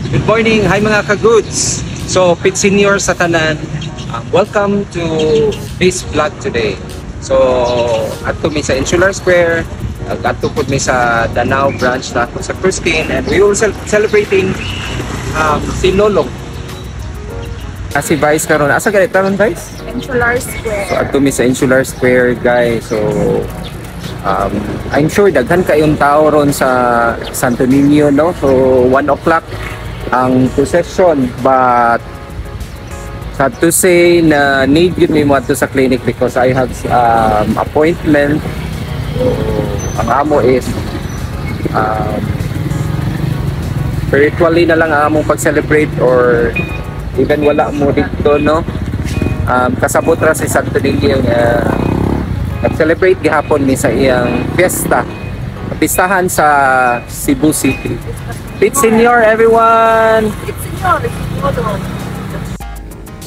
Good morning, hi mga ka-goods. So, Pit Senior sa tanan. Welcome to this vlog today. So, ato mi sa Insular Square, ato po mi sa Danao branch na sa Cruiskin, and we will celebrating si Lolong. Si Vice karon. Asa ganit karon, Vice? Insular Square. So, ato mi sa Insular Square, guys. So, I'm sure daghan kayong tao ron sa Santo Niño, no? So 1 o'clock ang procession, but sad to say na need yun may mo ato sa clinic because I have appointment. So ang amo is virtually na lang ang among pag-celebrate, or even wala mo dito, no? Kasabot ra si Santo Niño nag-celebrate gihapon ni sa iyang pistahan sa Cebu City. Pit Senior, everyone! Pit Senior,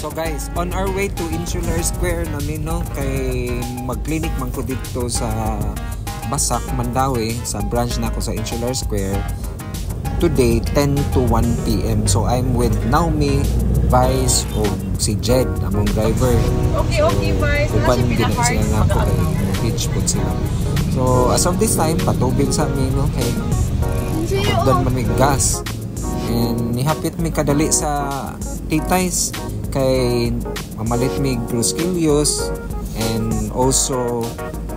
So guys, on our way to Insular Square namin, no, kay mag-clinic man ko dito sa Basak, Mandawi, sa branch na ako sa Insular Square. Today, 10 to 1 p.m. So I'm with Naomi, Vice, o si Jed, among driver. Okay, Vice. Uban din sila nga ako kay beach po sila. So as of this time, patubig sa amin, no, kay doon man may gas. And nihapit mi kadali sa Titays kay mamalit mi Gruskilios, and also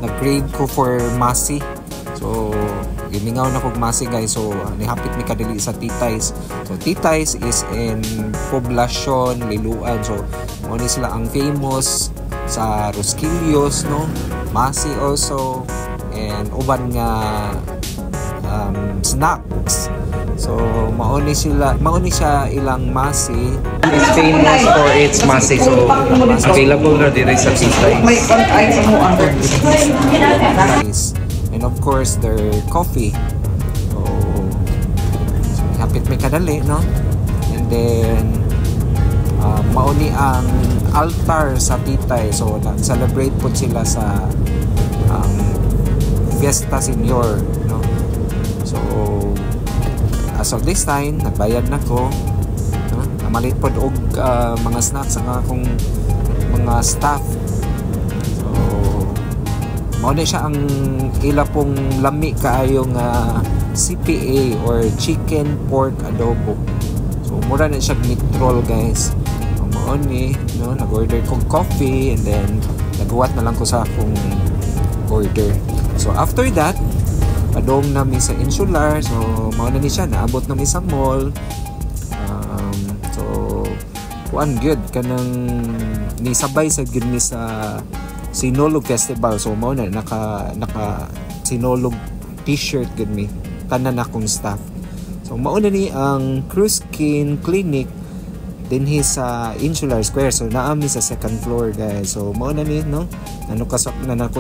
nag-grade ko for Masi. So gimingaw na kog Masi, guys. So nihapit mi kadali sa Titays. So Titays is in Poblacion, Liluan. So mo ni sila ang famous sa Gruskilios, no, Masi also, and uban nga snacks. So mauni siya ilang Masi. It's famous for its Masi. So available na dito sa Titays. And of course their coffee. So hapit may kadali, no? And then mauni ang altar sa Titays. So nag-celebrate po sila sa Fiesta Senior, no? So as of this time, nagbayad na ko, no? Namalit po og mga snacks ang akong mga staff. So mao na siya ang ila pong lami kaayong CPA or chicken pork adobo. So mura na siya meat roll, guys. Mao ni, no, nag-order kong coffee, and then naghuwat na lang ko sa akong order. So after that, padong namin sa Insular. So mao na ni siya, naabot namin sa mall. So kuan good kanang nisabay sa gid mi sa Sinulog Festival. So mao na naka Sinulog t-shirt gid mi tanan akong staff. So mao na ni ang Cruiskin Clinic dinhi sa Insular Square. So naami sa second floor, guys. So mao na ni, no, nako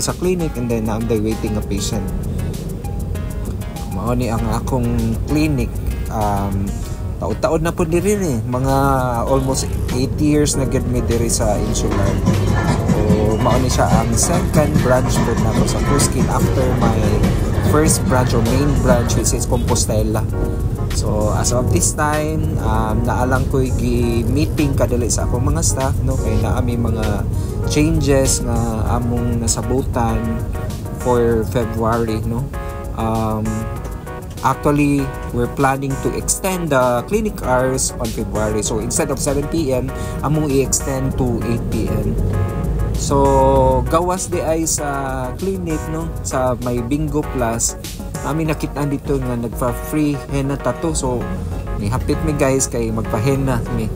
sa clinic, and then naam waiting a patient. Mao ni ang akong clinic. Taod-taod na po diri ni, mga almost 8 years na gid mi diri sa Insular. So mao ni siya ang second branch po na ko sa Cruiskin after my first branch or main branch, which is Compostela. So as of this time, naalang ko gi-meeting kadali sa akong mga staff, no, kay naami mga changes nga among nasabutan for February, no. Actually, we're planning to extend the clinic hours on February. So instead of 7 p.m, among i-extend to 8 p.m. So gawas di ay sa clinic, no, sa may Bingo Plus, amin nakita dito nga nagpa-free henna tattoo. So nihapit mi, guys, kay magpa-henna mi.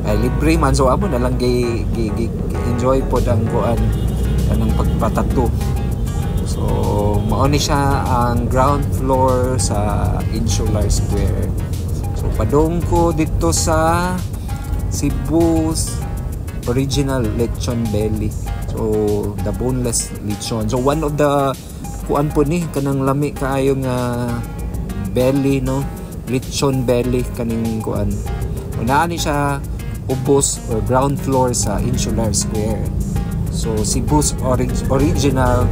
Ay libre man, so amo na lang enjoy po ang kuan kanang pagpa-tattoo. So mao ni siya ang ground floor sa Insular Square. So padong ko dito sa Cebu's original lechon belly. So the boneless lechon. So one of the kuan po ni kanang lami kaayo nga belly, no, lechon belly kaning kuan. Una ni siya ubos or ground floor sa Insular Square. So Cebu's original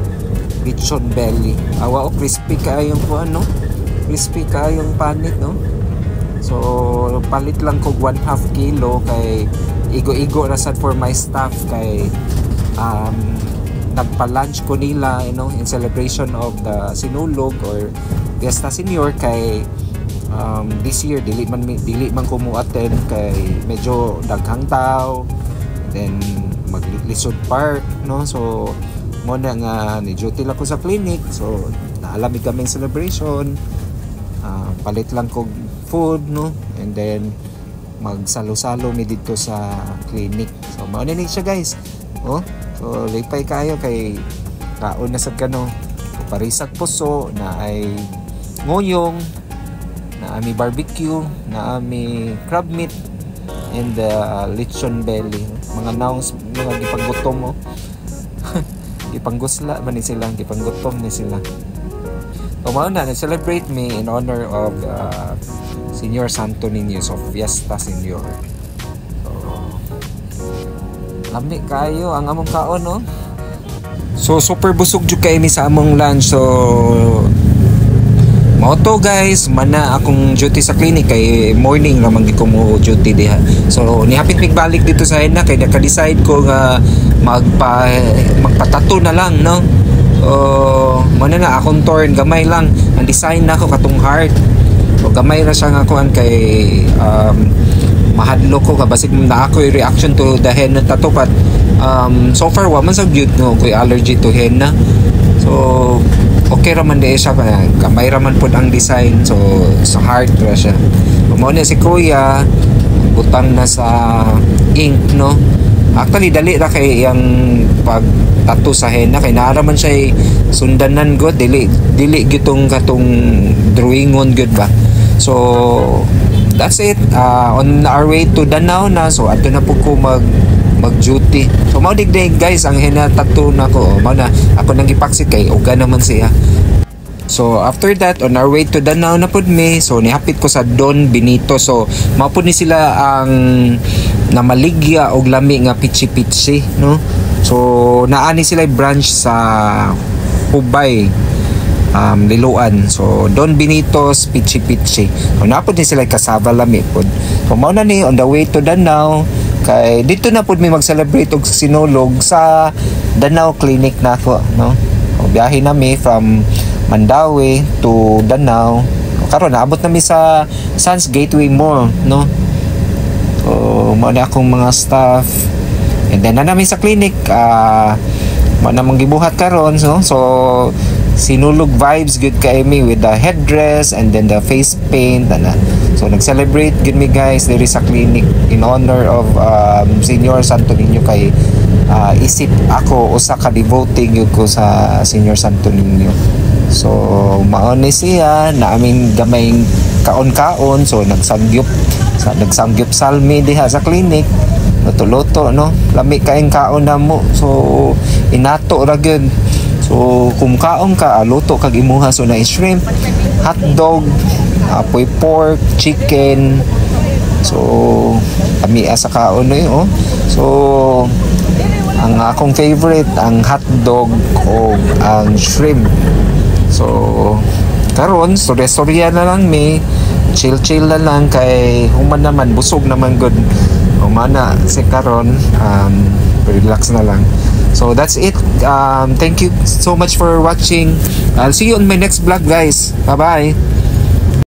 lechon belly. Awa o crispy kaayong kuan, no, crispy kaayong panit, no. So magpalit lang ko 1/2 kilo kay igo-igo ra sad for my staff kay nagpa-lunch ko nila, you know, in celebration of the Sinulog or Fiesta Senior kay this year dili man ko mo attend kay medyo daghang tao, then maglisod park, no, so mo na nga ni duty lang ko sa clinic, so naalamig kaming celebration, palit lang ko food, no, and then magsalo-salo mi dito sa clinic. So mao na ni siya guys, oh, so lipay kayo kay kaon na sad kano parisag puso na ay ngoyong, na ami barbecue, na ami crab meat, and lechon belly, mga nouns, mga gipanggutom, oh. Gipanggusla man ni sila, gipanggutom ni sila. So mao na celebrate me in honor of Senior Santo Niño, so Fiesta Senior. So lami kayo ang among kaon, no. So super busog jud kay mi sa among lunch. So mao to guys, mana akong duty sa clinic kay morning naman gid ko mo duty diha. So nihapit mig balik dito sa Hena kay naka-decide ko nga magpatato na lang, no. Muna na akong torn gamay lang ang design na ako katong heart. So gamay ra siya nga kuan kay mahadlo ko kabasig na ako yung reaction to the henna tattoo, but so far wa man sa gyud no koy allergy to henna. So okay raman di siya, gamay raman pod ang design, so sa heart ra siya. Mo na si kuya butang na sa ink, no. Actually dali ra kay yang pag tattoo sa henna kay naaraman siya sundanan god, dili gitong katong drawingon good ba. So that's it, on our way to Danao na, so ato na po ko mag duty. So mao digday guys ang henna tattoo na ko, mao na ako nang gipaksit kay uga naman siya. So after that on our way to Danao na pud mi, so nihapit ko sa Don Benito. So mao pud ni sila ang namaligya og lami nga pichi-pichi, no. So naani sila branch sa Hubay, Liloan. So Don Benito's Pichi-Pichi. So napod ni sila kasaba lami pod. So mao na ni on the way to Danao kay dito na pod mi mag-celebrate og Sinulog sa Danao Clinic nako, no. So biyahe na mi from Mandaue to Danao. Karon naabot na mi sa Sands Gateway Mall, no. So mao na akong mga staff, and then na namin sa clinic mao na mong gibuhat karon, so Sinulog vibes good kay mi with the headdress and then the face paint ana. So nag-celebrate good mi guys diri sa clinic in honor of Senior Santo Niño kay isip ako usa ka devotee gyud ko sa Senior Santo Niño. So mao ni siya na aming gamayng kaon-kaon, so nagsangyup salmi diha sa clinic, luto-luto, no, lami kaing kaon na mo, so inato ra gyud. So kung kaon ka, luto kag imuha, so na shrimp, hotdog, apoy pork, chicken, so kami sa kaon no, oh. So ang akong favorite ang hotdog o ang shrimp. So karon storya na lang mi, chill na lang kay human naman busog naman good. Humana si karon relax na lang. So that's it. Thank you so much for watching. I'll see you on my next vlog guys. Bye bye.